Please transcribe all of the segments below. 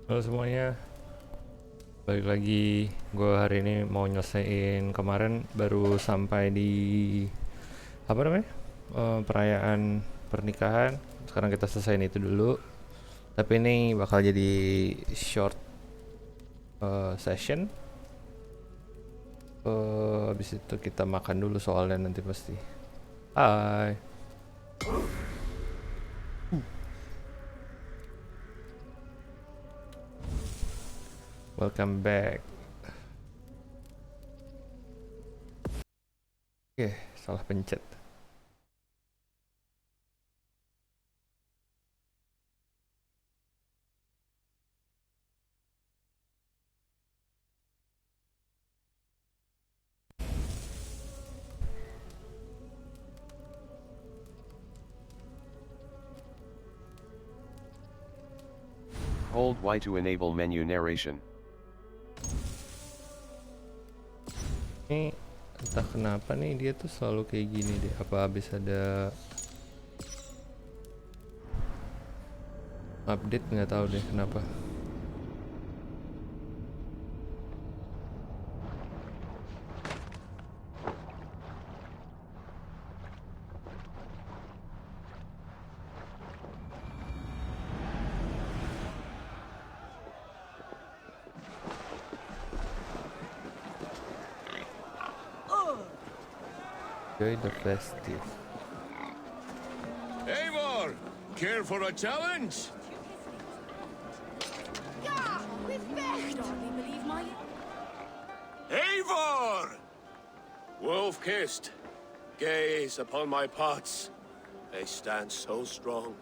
Halo semuanya, balik lagi. Gue hari ini mau nyelesain kemarin baru sampai di apa namanya perayaan pernikahan. Sekarang kita selesaiin itu dulu. Tapi ini bakal jadi short session. Habis itu kita makan dulu soalnya nanti pasti. Hai. Welcome back. Oke, salah pencet. Hold Y to enable menu narration. Ini entah kenapa nih dia tuh selalu kayak gini deh. Apa habis ada update, nggak tahu deh kenapa. Enjoy the festive. Eivor, care for a challenge? Yeah, we've met! Hardly believe my... Eivor! Wolf-kissed, gaze upon my pots. They stand so strong.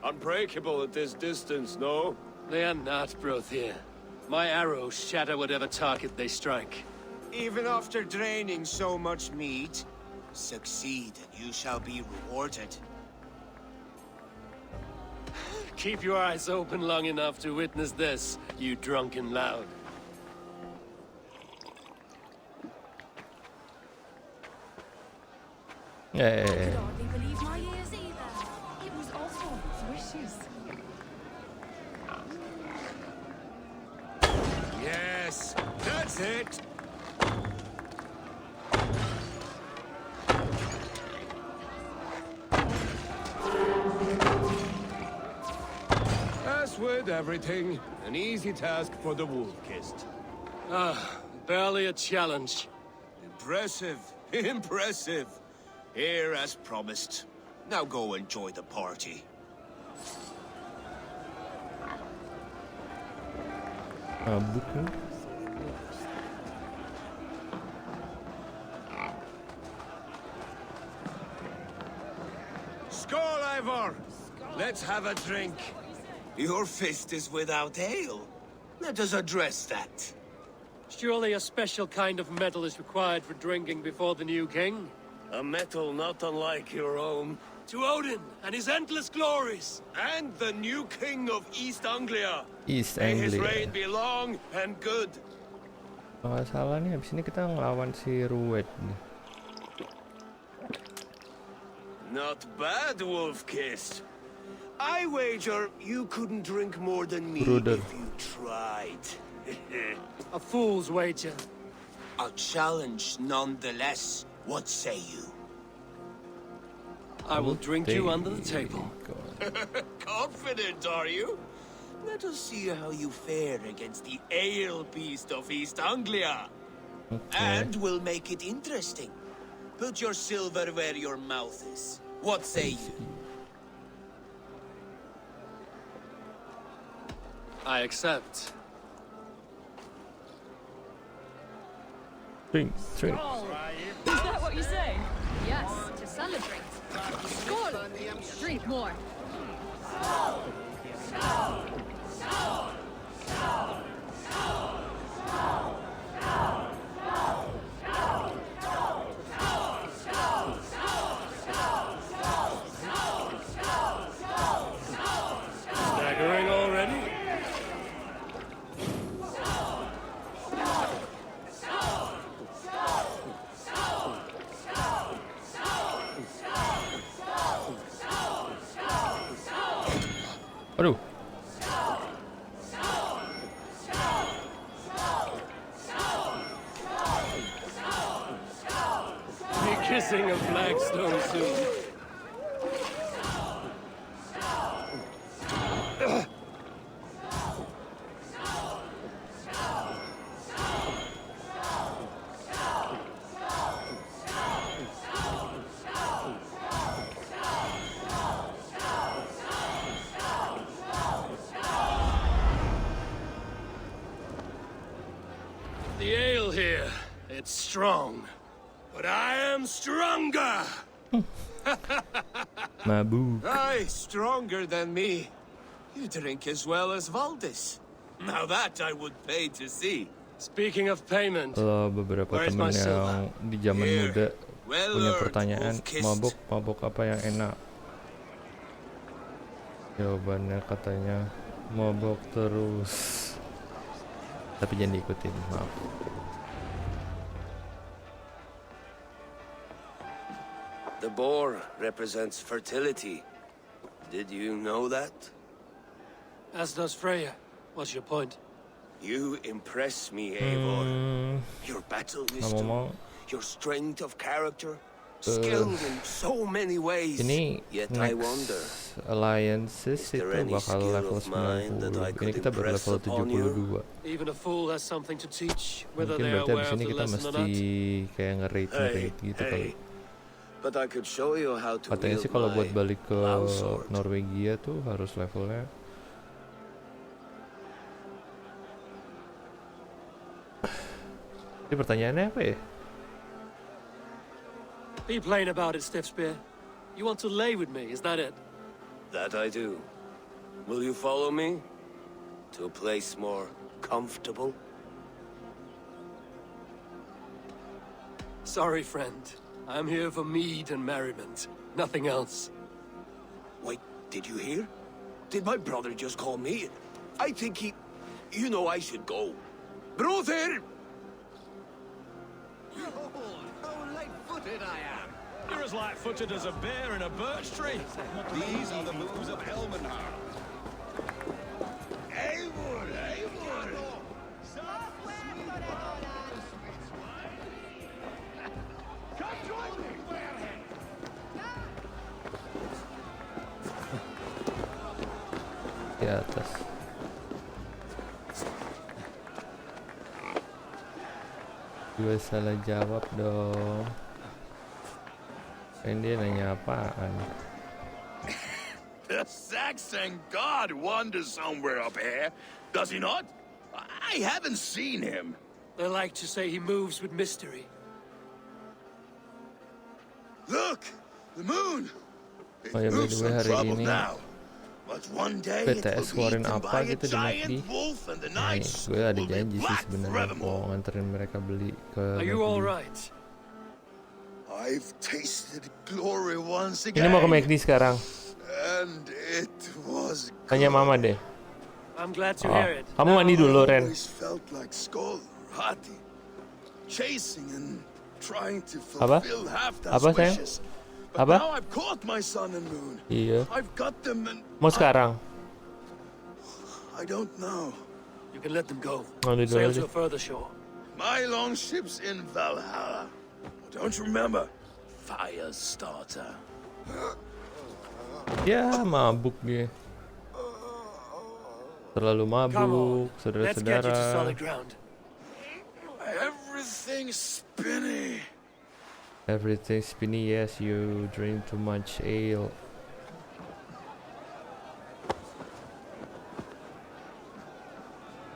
Unbreakable at this distance, no? They are not, Brothir. My arrows shatter whatever target they strike. Even after draining so much meat, succeed and you shall be rewarded. Keep your eyes open long enough to witness this, you drunken loud. Yeah. Could hardly believe my ears either. It was awful. Wishes. Yes, that's it! As with everything, an easy task for the wolf-kissed. Barely a challenge. Impressive, impressive. Here as promised. Now go enjoy the party. Buku. Skål, Eivor! Let's have a drink. Your fist is without ale. Let us address that. Surely a special kind of metal is required for drinking before the new king? A metal not unlike your own. To Odin and his endless glories! And the new king of East Anglia. East May his Anglia. reign be long and good. Kalau nggak salah nih, abis ini kita ngelawan si Ruwet nih. Not bad, Wolf-kissed. I wager you couldn't drink more than me Bruder. if you tried. A fool's wager. A challenge nonetheless. What say you? I will drink you under the table. Confident, are you? Let us see how you fare against the ale beast of East Anglia. Okay. And we'll make it interesting. Put your silver where your mouth is. What say you? I accept. Drink. Is that what you say? Yes, to celebrate. Skål! Drink more. Staggering already? Aduh. sing a flagstone soon. The ale here, it's strong. But I am stronger! Mabuk. Aye, stronger than me. You drink as well as Valdis. Now that I would pay to see. Speaking of payment, Kalau beberapa Where's temen my yang silver? di zaman Here. muda Well punya earned, pertanyaan, wolf-kissed. mabuk apa yang enak? Jawabannya katanya mabuk terus. Tapi jangan diikutin, maaf. The boar represents fertility. Did you know that? as does Freya. What's your point? You impress me, Eivor. Your battle wisdom, Ngomong-ngomong, your strength of character, skilled in so many ways. ini Yet I wonder, next alliances is there itu any bakal skill level of mine that I 90. Ini could kita baru impress level upon you? 72. Even a fool has something to teach, whether Mungkin they are berarti aware abis of ini the kita lesson or mesti not. kayak nge-raid gitu kali. But I could show you how to Katanya wield sih kalau buat my balik ke longsword. Norwegia tuh harus levelnya. Ini pertanyaannya apa ya? Be plain about it, Stiffspear. You want to lay with me, is that it? That I do. Will you follow me to a place more comfortable? Sorry, friend. I'm here for mead and merriment. Nothing else. Wait, did you hear? Did my brother just call me? I think he... You know I should go. Brother! How light-footed I am! You're as light-footed as a bear in a birch tree. These are the moves of Elmenhar. Eivor, Eivor! Come join me. Di atas. Gue salah jawab dong. Ini dia nanya apaan? The Saxon god wanders somewhere up here, does he not? I haven't seen him. They like to say he moves with mystery. Look, the moon. It Oh ya, by moves the way, hari untroubled ini now. But one day it PTS will be keluarin eaten apa by a gitu di McD. giant wolf and the Nih, nights gue ada will be janji sih black sebenarnya forevermore. mau nganterin mereka beli ke Are you McD. all right? I've tasted glory once Ini mau ke again, McD sekarang. and it was Tanya good. mama deh. I'm glad to Oh, hear it. kamu mandi dulu, I Ren. always felt like Skull, Rati, chasing and trying to Apa? fulfill half those Apa, sayang? wishes. But Apa? now I've caught my sun and moon. Iya. I've got them and Mau sekarang? I don't know. You can let them go. Mandi dulu Sail aja. to a further shore. My longship's in Valhalla. Don't you remember? Firestarter. Ya, mabuk dia. Terlalu Come on, mabuk, let's get you to saudara-saudara. solid ground. Everything's spinny. Everything spinny, yes, you drink too much ale.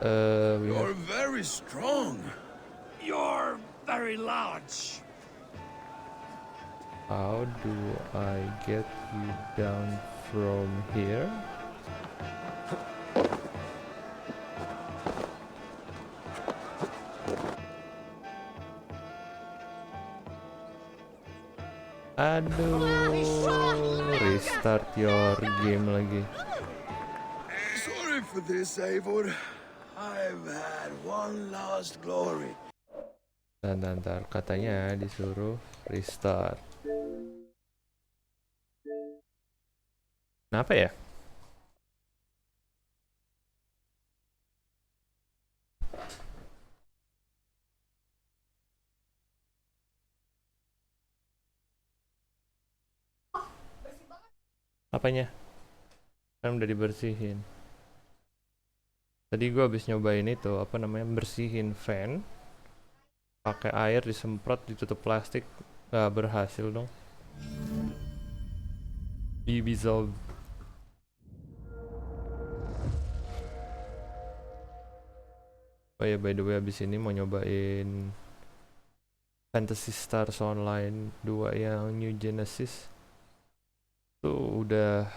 We You're have very strong. You're very large. how do I get you down from here? Aduh, restart your game lagi. Sorry for this, Eivor. I've had one last glory. Ntar, katanya disuruh restart. Kenapa ya? Apanya? Kan udah dibersihin. Tadi gua habis nyobain itu, apa namanya, bersihin fan pakai air, disemprot, ditutup plastik, nggak berhasil dong. Dissolve. Oh ya, by the way, abis ini mau nyobain Fantasy Stars Online 2 yang New Genesis. Tuh udah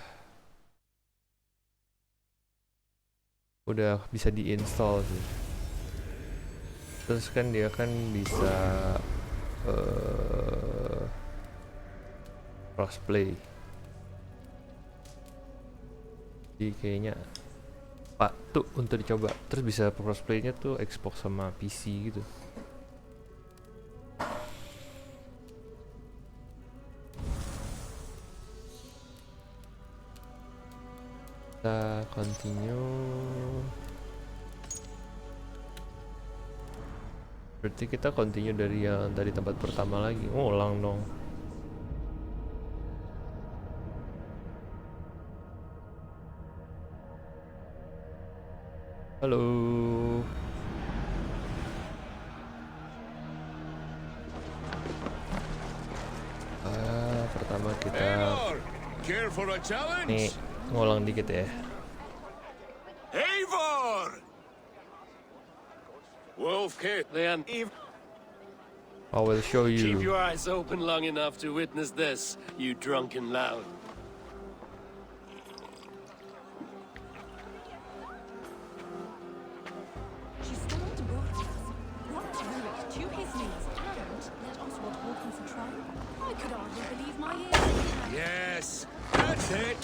bisa diinstal sih. Terus kan dia kan bisa crossplay. Jadi kayaknya patut untuk dicoba. Terus bisa crossplaynya tuh Xbox sama PC gitu. Kita continue. Berarti kita continue dari tempat pertama lagi. Ngulang dong. Halo. Pertama kita Care for a challenge? nih ngulang dikit ya. Eivor! Wolf Kid. Leon, I will show keep you. your eyes open long enough to witness this, you drunken loud. She stormed Bortius, brought Rurik to his knees, and led Oswald Hawkins to triumph. I could hardly believe my ears. Yes, that's it.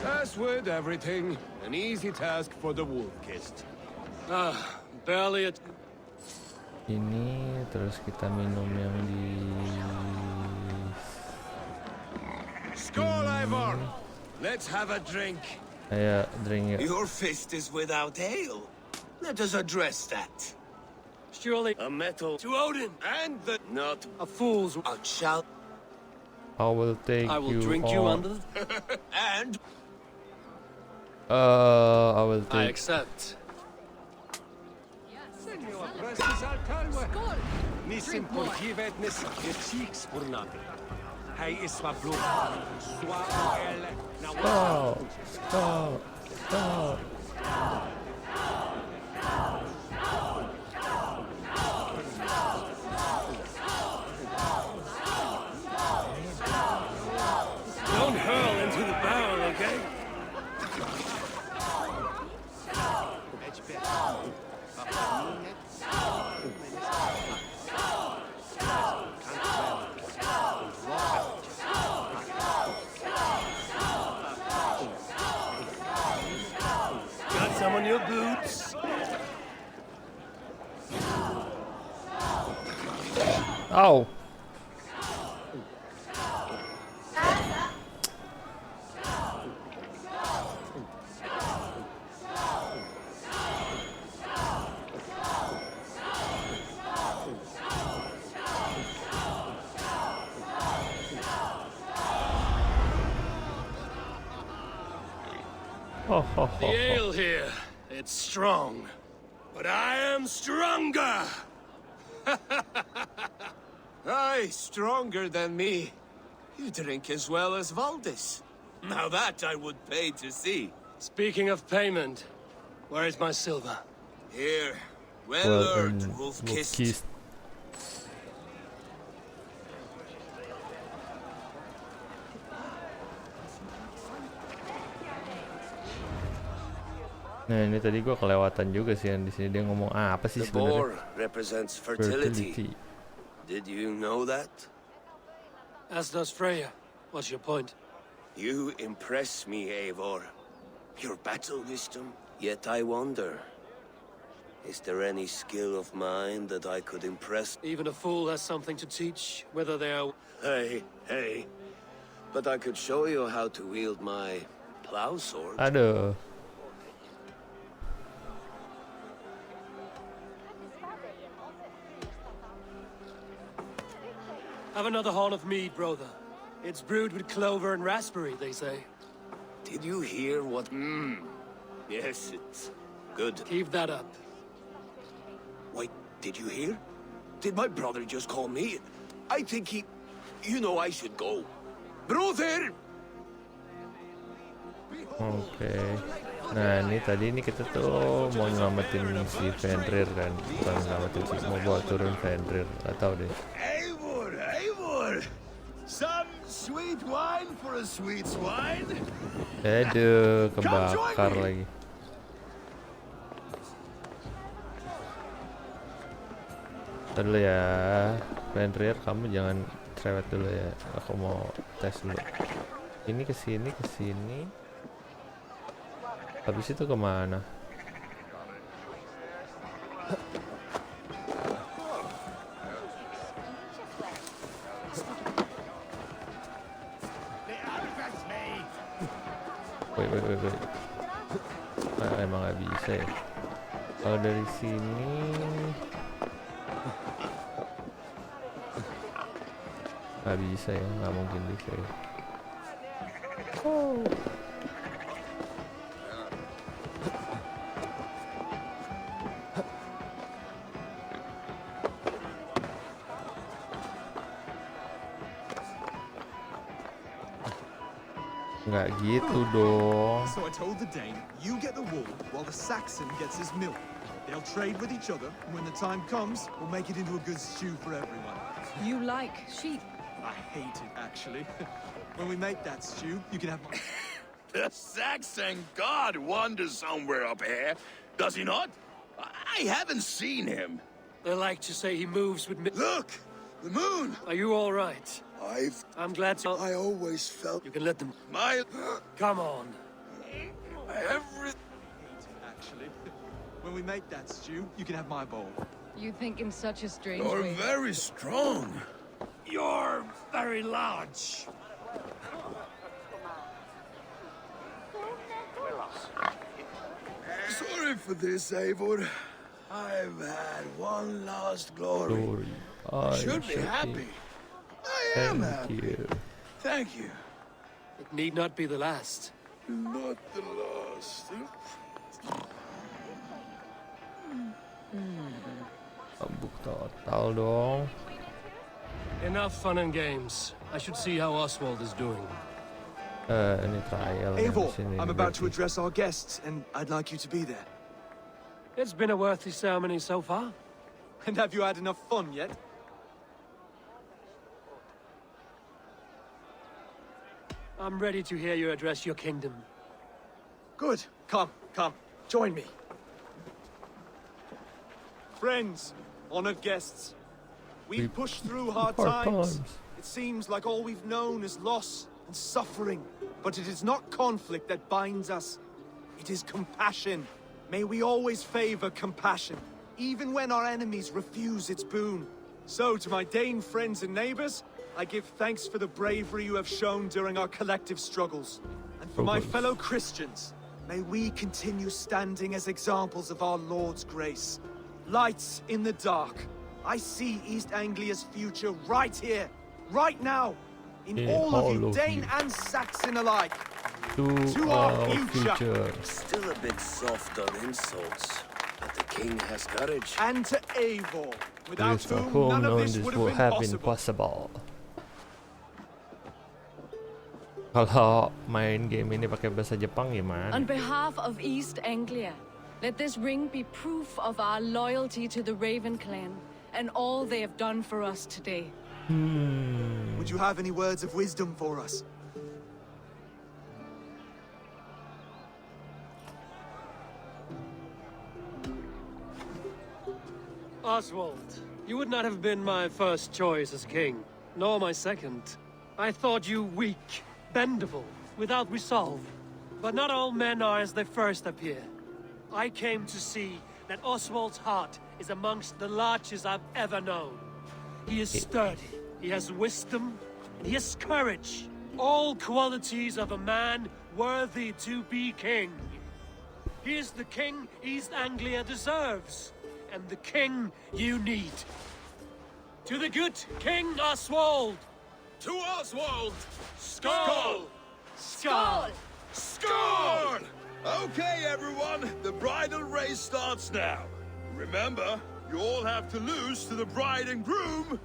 As with everything, an easy task for the wolf-kissed. Ah, barely at... Ini terus kita minum yang di Skål, Eivor! Let's have a drink. kayak drink ya. Your fist is without ale. Let us address that. Surely A metal to Odin, and the not. a fool's... Shall I will take I will you drink you on. under... and I will I take. accept. Skål! Nisim porgivetnis irchiks purnate. Hei isma blod. Swa el na Stop! Stop! Stop! Don't hurl into the barrel, okay? Got some on your boots? Ow! Oh, ho, ho, The ho. ale here, it's strong. But I am stronger! Aye, stronger than me. You drink as well as Valdis. now that I would pay to see. Speaking of payment, where is my silver? Here, well, Well earned, earned, wolf-kissed. wolf-kissed. Nah ini tadi gua kelewatan juga sih yang di sini dia ngomong apa sih The sebenarnya? boar represents fertility. Fertility. Did you know that? As does Freya. What's your point? You impress me, Eivor. Your battle wisdom. Yet I wonder, is there any skill of mine that I could impress? Even a fool has something to teach, whether they are... Hey. But I could show you how to wield my plow sword. Aduh. Have another horn of mead, brother. It's brewed with clover and raspberry, they say. Did you hear what? Yes, it's good. Keep that up. Wait, did you hear? Did my brother just call me? I think he... You know I should go. Brother! Oke. Nah ini tadi kita tuh mau nyelamatin si Fenrir kan, bukan nyelamatin si mau bawa turun Fenrir, gak tau deh. Eivor, Eivor! Some sweet wine for a sweet swine? Aduh, kebakar lagi. Ntar dulu ya, Fenrir, kamu jangan cerewet dulu ya. Aku mau tes dulu. Ini kesini, kesini. Habis itu kemana? Wait. Emang nggak bisa ya? Kalau dari sini nggak bisa ya, nggak mungkin bisa ya. Nggak gitu dong. So I told the Dane, you get the wool while the Saxon gets his milk. They'll trade with each other, and when the time comes, we'll make it into a good stew for everyone. You like sheep? I hate it, actually. When we make that stew, you can have my... The Saxon god wanders somewhere up here, does he not? I haven't seen him. They like to say he moves with me. Look! The moon! Are you all right? I'm glad to... I always felt... You can let them... My... Come on. Everything... Actually, when we make that stew, you can have my bowl. You think in such a strange You're way. very strong. You're very large. Sorry for this, Eivor. I've had one last glory. I Should be happy. I am happy. you. Thank you. It need not be the last. Not the last. Mabuk total dong. Enough fun and games. I should see how Oswald is doing. Ini trial. Eivor, Di sini I'm about to berarti. address our guests, and I'd like you to be there. It's been a worthy ceremony so far. And have you had enough fun yet? I'm ready to hear you address your kingdom. Good. Come. Join me. Friends, honored guests, we've pushed through hard times. It seems like all we've known is loss and suffering. But it is not conflict that binds us. It is compassion. May we always favor compassion, even when our enemies refuse its boon. So, to my Dane friends and neighbors, I give thanks for the bravery you have shown during our collective struggles. And for my fellow Christians, may we continue standing as examples of our Lord's grace. Lights in the dark. I see East Anglia's future right here, right now, in all of you, Dane and Saxon alike. To our future. Still a bit soft on insults, but the king has courage. And to Eivor, without Yes, for whom none of known this would will have have been been possible. Kalau main game ini pakai bahasa Jepang gimana? On behalf of East Anglia, let this ring be proof of our loyalty to the Raven clan and all they have done for us today. Would you have any words of wisdom for us? Oswald, you would not have been my first choice as king, nor my second. I thought you weak, bendable, without resolve. But not all men are as they first appear. I came to see that Oswald's heart is amongst the largest I've ever known. He is sturdy, he has wisdom, and he has courage. All qualities of a man worthy to be king. He is the king East Anglia deserves, and the king you need. To the good King Oswald! To Oswald! Skull! Skull! Score! Okay, everyone, the bridal race starts now. Remember, you all have to lose to the bride and groom.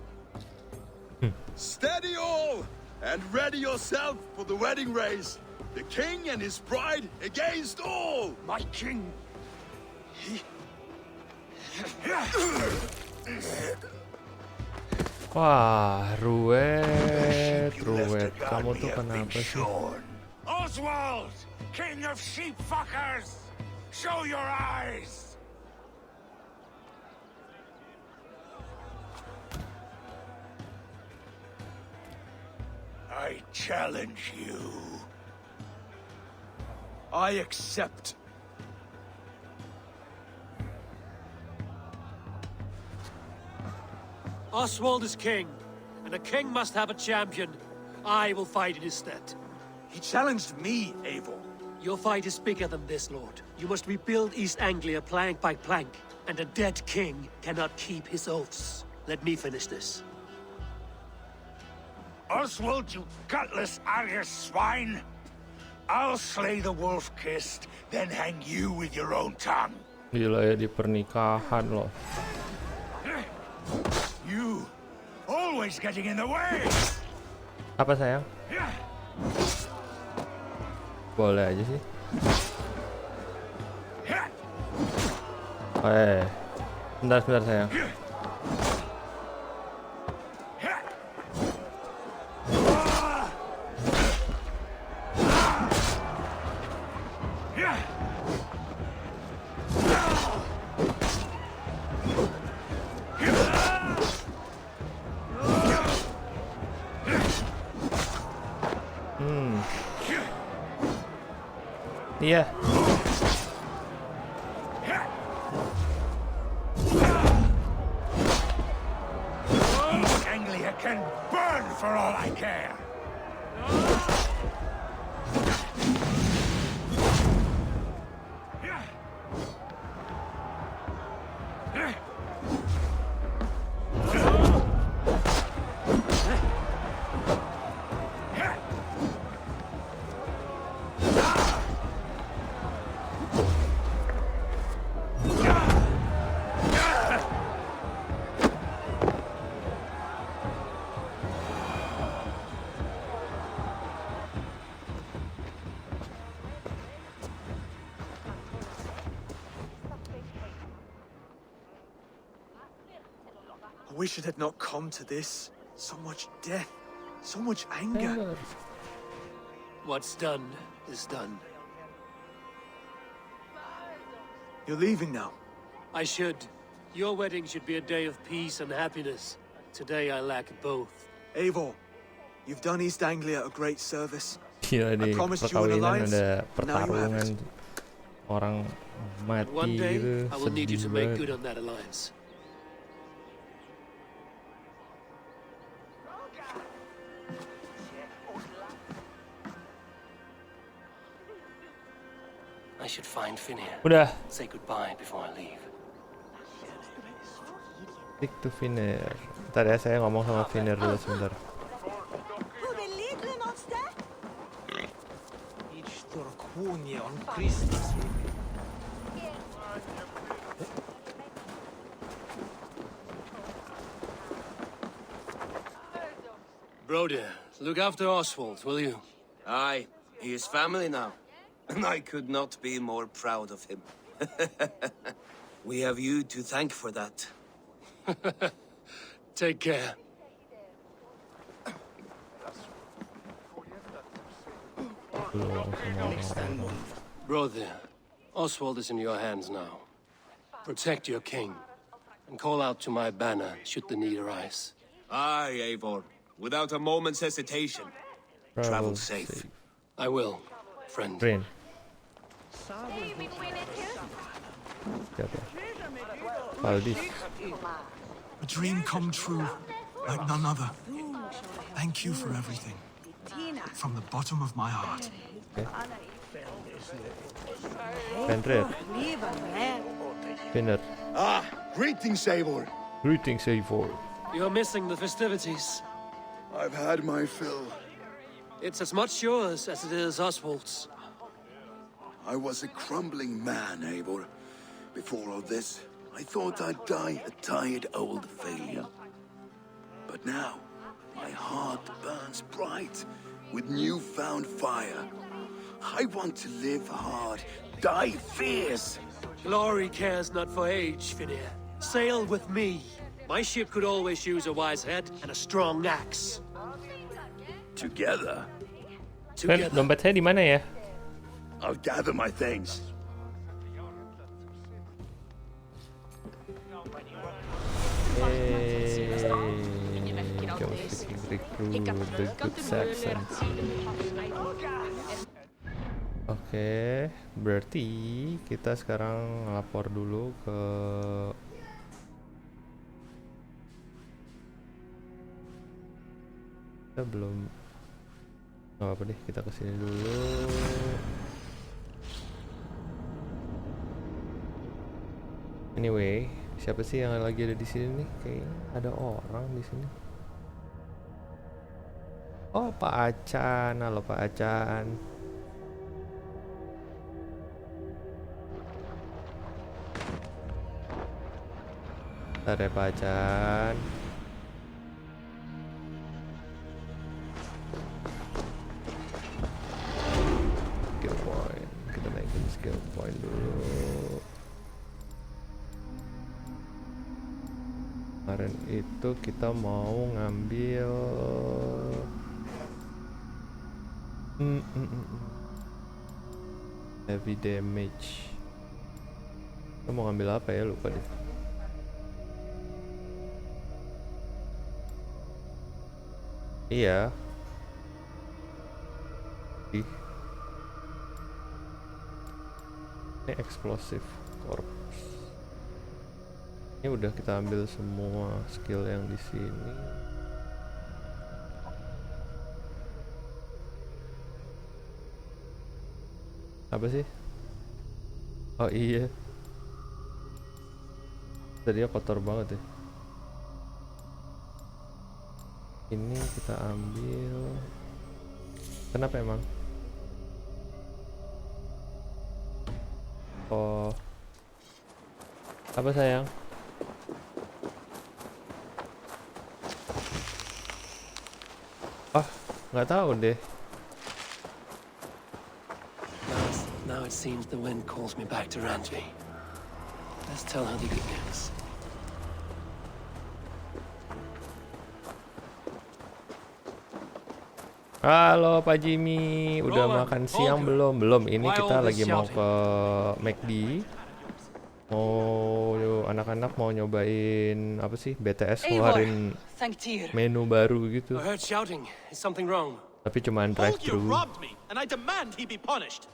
Steady all, and ready yourself for the wedding race. The king and his bride against all. My king. Wah, ruwet. Kamu tuh kenapa sih? Oswald, king of sheep fuckers, show your eyes. I challenge you. I accept. Oswald is king, and a king must have a champion. I will fight in his stead. He challenged me, Eivor. Your fight is bigger than this, Lord. You must rebuild East Anglia plank by plank, and a dead king cannot keep his oaths. Let me finish this. Oswald, you gutless Arya swine! I'll slay the wolf-kissed, then hang you with your own tongue. Gila ya, di pernikahan loh. You, always getting in the way! Apa sayang? Boleh aja sih. Sebentar sayang. Iya. East Anglia can burn for all I care. I wish it had not come to this. So much death, so much anger. What's done is done. You're leaving now. I should. Your wedding should be a day of peace and happiness. Today I lack both. Eivor, you've done East Anglia a great service. Gila, di promised you an perkawinan alliance. ada Now you have pertarungan it. orang mati But one day gitu. I will need you to Sedih make banget. good on that alliance. I should find Finir. Udah. Say goodbye before I leave. Stick to Finir. Ntar ya, saya ngomong sama Finir dulu sebentar. Broder, look after Oswald, will you? Aye, he is family now. And I could not be more proud of him. We have you to thank for that. Take care. Brother, Oswald is in your hands now. Protect your king, and call out to my banner should the need arise. Aye, Eivor. Without a moment's hesitation. Travel safe. I will, friend. Rain. Siapa? Aldis. A dream come true, like none other. Thank you for everything. From the bottom of my heart. Fenrir. Finir. Ah, greetings, Eivor. Greetings, Eivor. You're missing the festivities. I've had my fill. It's as much yours as it is Oswald's. I was a crumbling man, Eivor. Before all this, I thought I'd die a tired old failure. But now, my heart burns bright with newfound fire. I want to live hard, die fierce. Glory cares not for age, Finir. Sail with me. My ship could always use a wise head and a strong axe. Together, Ben, dompet saya di mana ya? I'll gather my things. The good Saxons. Oke, berarti kita sekarang lapor dulu ke kita belum. Nggak apa deh, kita kesini dulu. Anyway, siapa sih yang lagi ada di sini nih? Kayaknya ada orang di sini. Oh, Pak Acan. Halo Pak Acan. Bentar ya Pak Acan. Skill point. Kita naikin skill point dulu. Kemarin itu kita mau ngambil heavy damage. Kita mau ngambil apa ya, lupa deh. Iya. Ih. Ini explosive corpse. Ini udah kita ambil semua skill yang di sini. Apa sih? Oh iya. Tadinya kotor banget ya. Ini kita ambil. Kenapa emang? Oh. Apa sayang? Ah, nggak tahu deh. Now it seems the wind calls me back to Randvi. Let's tell her the good news. Halo Pak Jimmy, udah Rowan, makan siang Holger. belum? Belum, ini Why kita all this lagi mau shouting? ke McD. Anak-anak mau nyobain apa sih? BTS keluarin menu baru gitu. I heard shouting. Is something wrong? Tapi cuman drive thru. robbed me, and I demand he be punished.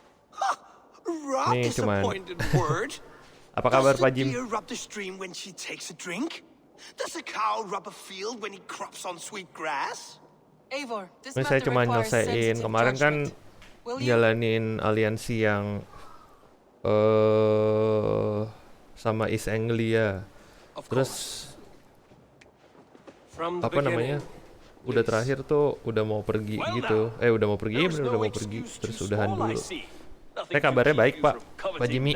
Rob Nih, is a cuman. pointed word. Apa kabar Does Pak the Jim? deer rub the stream when she takes a drink? Does a cow rub a field when he crops on sweet grass? Eivor, this Ini saya matter cuma requires nyelesain sensitive kemarin kan judgment. Will you? jalanin aliansi yang sama East Anglia. Of Terus From the apa namanya? beginning, Udah please. terakhir tuh udah mau pergi gitu. Udah mau pergi, bener udah mau pergi. Terus udahan dulu. Saya kabarnya baik Pak, Pak Jimmy.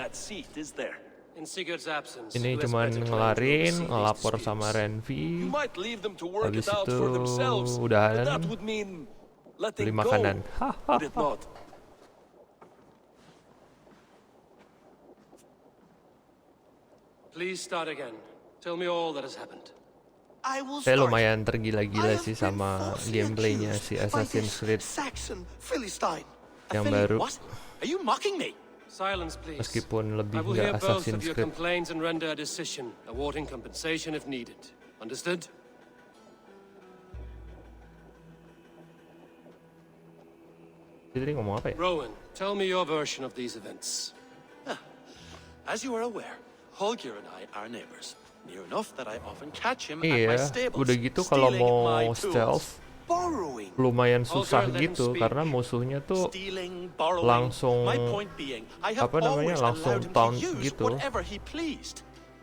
In Sigurd's absence, Ini who has cuman better claim to ngelarin, receive these ngelapor disputes? sama Renvi. might leave them to work Habis it out itu for themselves. udahan, That would mean letting beli go, makanan. would it not? Please start again. Tell me all that has happened. I will Saya start. lumayan I tergila-gila have sih been sama falsely gameplaynya accused si by Assassin's this Creed Saxon Philistine. yang Philly, baru. What? Are you mocking me? Silence, please. Meskipun lebih I will nggak hear both of Assassin's your Creed. complaints and render a decision, awarding compensation if needed. Understood? Jadi ngomong apa ya? Rowan, tell me your version of these events. As you are aware, Holger and I are neighbors. Near enough that I often catch him at my Iya, stables, udah gitu kalau stealing mau my tools. stealth Borrowing. lumayan susah let him gitu speak. karena musuhnya tuh Stealing, borrowing. langsung My point being, I have apa namanya, always langsung allowed him taunt to use gitu. whatever he pleased.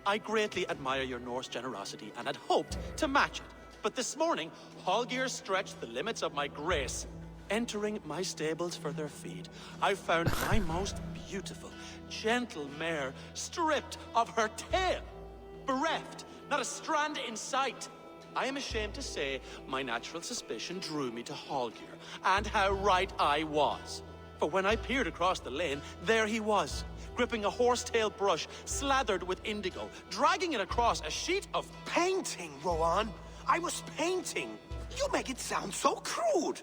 I greatly admire your Norse generosity and had hoped to match it. But this morning, Hallgeir stretched the limits of my grace. Entering my stables for their feed, I found my most beautiful, gentle mare stripped of her tail. Bereft, not a strand in sight. I am ashamed to say my natural suspicion drew me to Hallgeir, and how right I was. For when I peered across the lane, there he was, gripping a horsetail brush slathered with indigo, dragging it across a sheet of Painting, Rowan. I was painting. You make it sound so crude.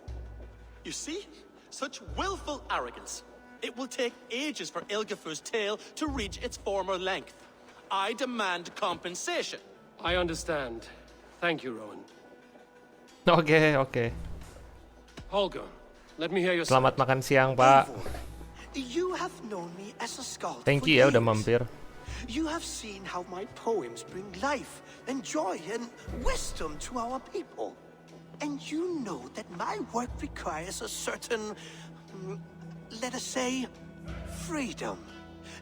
You see? Such willful arrogance. It will take ages for Ilgafur's tail to reach its former length. I demand compensation. I understand. Thank you, Rowan. Oke. Holger, let me hear your Selamat makan siang, Pak. You have known me as a scholar. Thank for you ya udah years. mampir. You have seen how my poems bring life and joy and wisdom to our people. And you know that my work requires a certain, let us say, freedom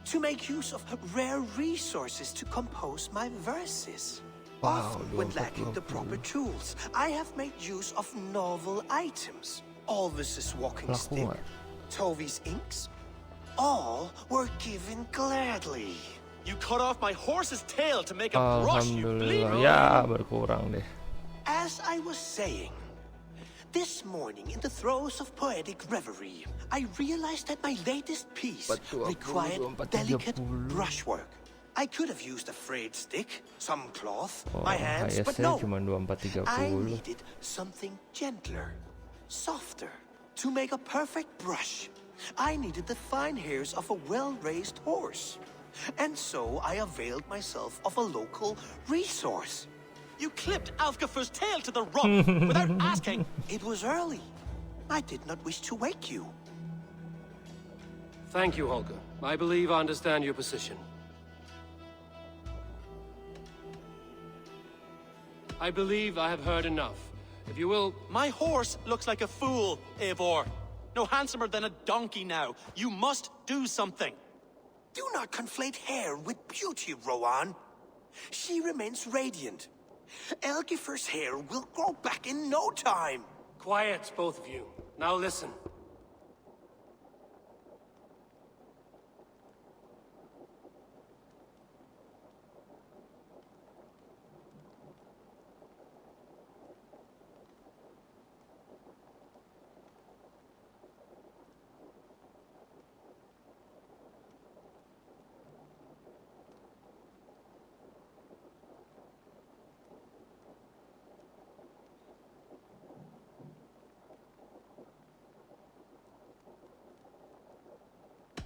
to make use of rare resources to compose my verses. Wow, Often, when lacking the proper tools, I have made use of novel items. Alvis's walking stick, Tovy's inks, all were given gladly. You cut off my horse's tail to make a brush, you bleed. Alhamdulillah, ya berkurang deh. As I was saying, this morning in the throes of poetic reverie, I realized that my latest piece required delicate brushwork. I could have used a frayed stick, some cloth, my hands, but no. Cuma 2430. I needed something gentler, softer. To make a perfect brush, I needed the fine hairs of a well-raised horse. And so I availed myself of a local resource. You clipped Alfgafur's tail to the rump without asking. It was early. I did not wish to wake you. Thank you, Holger. I believe I understand your position. I believe I have heard enough. If you will... My horse looks like a fool, Eivor. No handsomer than a donkey now. You must do something. Do not conflate hair with beauty, Rowan. She remains radiant. Elgifer's hair will grow back in no time. Quiet, both of you. Now listen.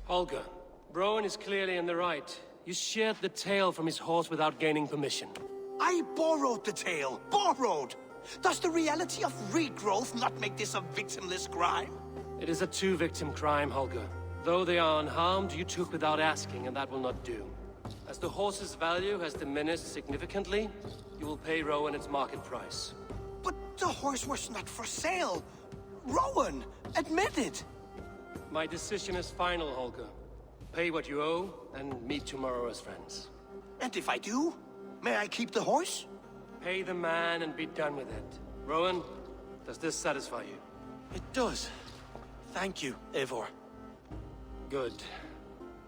Holger, Rowan is clearly in the right. You sheared the tail from his horse without gaining permission. I borrowed the tail. Borrowed! Does the reality of regrowth not make this a victimless crime? It is a two-victim crime, Holger. Though they are unharmed, you took without asking, and that will not do. As the horse's value has diminished significantly, you will pay Rowan its market price. But the horse was not for sale. Rowan, admit it. My decision is final, Holger. Pay what you owe, and meet tomorrow as friends. And if I do, may I keep the horse? Pay the man and be done with it. Rowan, does this satisfy you? It does. Thank you, Eivor. Good.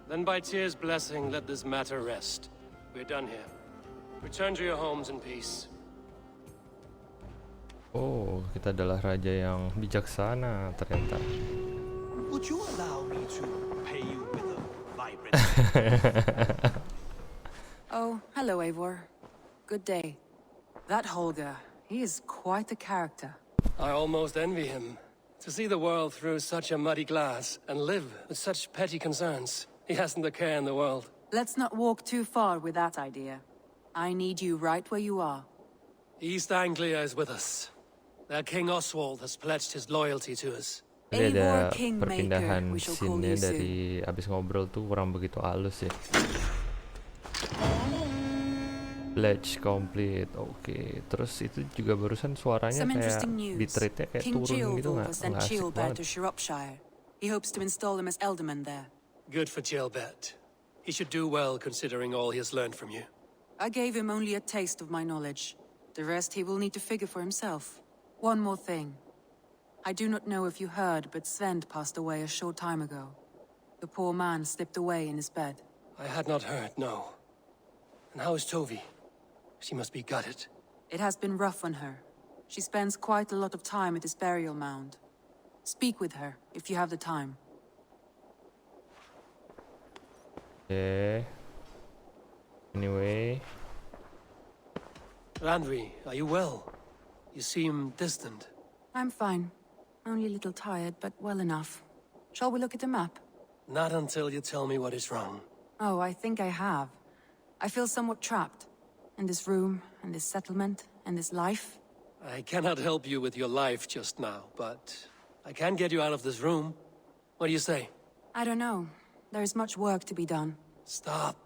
Then by Tyr's blessing, let this matter rest. We're done here. Return to your homes in peace. Oh, kita adalah raja yang bijaksana ternyata. Would you allow me to pay you with a vibrant... Oh, hello, Eivor. Good day. That Holger, he is quite the character. I almost envy him. To see the world through such a muddy glass and live with such petty concerns. He hasn't a care in the world. Let's not walk too far with that idea. I need you right where you are. East Anglia is with us. Their King Oswald has pledged his loyalty to us. Jadi ada perpindahan scene-nya dari abis ngobrol tuh kurang begitu halus ya. Pledge complete, oke. Terus itu juga barusan suaranya kayak bitrate-nya kayak turun gitu, nggak asik banget. He hopes to install him as alderman there. Good for Gilbert. He should do well considering all he has learned from you. I gave him only a taste of my knowledge. The rest he will need to figure for himself. One more thing. I do not know if you heard, but Sven passed away a short time ago. The poor man slipped away in his bed. I had not heard, no. And how is Tovi? She must be gutted. It has been rough on her. She spends quite a lot of time at his burial mound. Speak with her, if you have the time. Okay. Anyway. Randvi, are you well? You seem distant. I'm fine. Only a little tired, but well enough. Shall we look at the map? Not until you tell me what is wrong. Oh, I think I have. I feel somewhat trapped. In this room, and this settlement, and this life. I cannot help you with your life just now, but I can get you out of this room. What do you say? I don't know. There is much work to be done. Stop.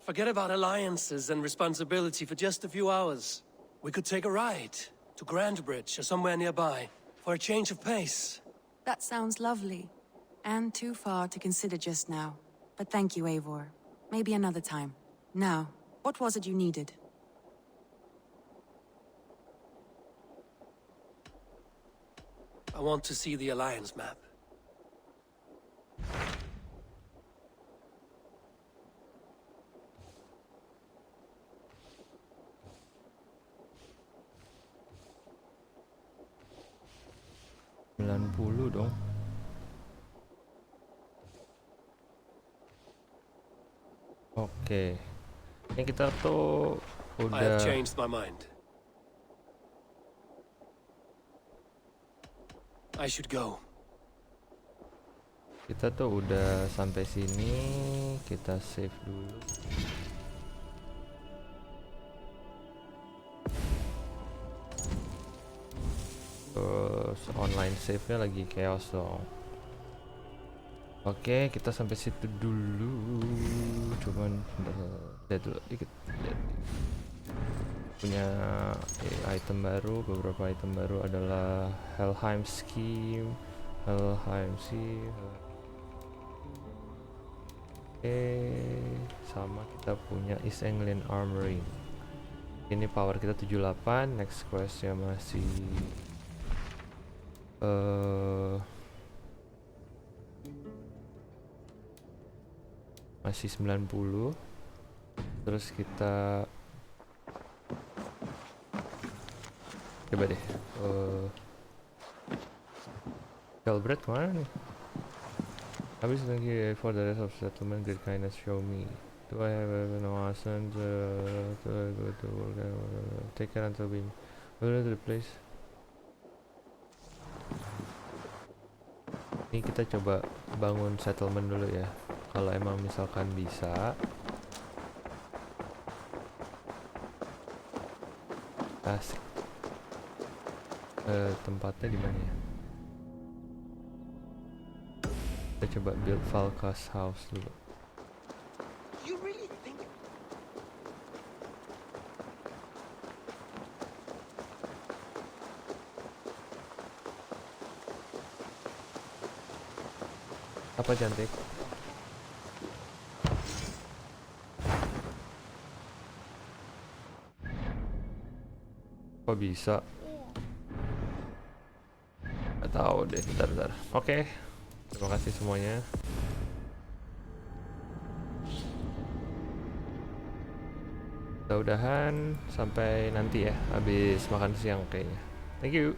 Forget about alliances and responsibility for just a few hours. We could take a ride to Grandbridge or somewhere nearby for a change of pace. That sounds lovely. And too far to consider just now. But thank you, Eivor. Maybe another time. Now, what was it you needed? I want to see the Alliance map. Dong. Oke. Ini kita tuh I have udah changed my mind. I should go. Kita tuh udah sampai sini, kita save dulu. Terus online save-nya lagi chaos dong. Oke, kita sampai situ dulu. Cuman lihat dulu dikit. Punya item baru, beberapa item baru adalah Helheim Scheme, Helheim Scheme. Sama kita punya East Anglian Armory. Ini power kita 78, next quest-nya masih masih 90. Terus kita coba deh Galbraith mana nih? Habis lagi for the rest of settlement, great kindness show me. Do I have no reason to go to work? Take care until we go to the place. Ini kita coba bangun settlement dulu ya. Kalau emang misalkan bisa. Asik. Tempatnya di mana ya? Kita coba build Valka's house dulu. You really think... Apa cantik? Kok bisa? Gak tahu deh, bentar. Oke. Terima kasih semuanya. Kita udahan sampai nanti ya, habis makan siang kayaknya. Thank you.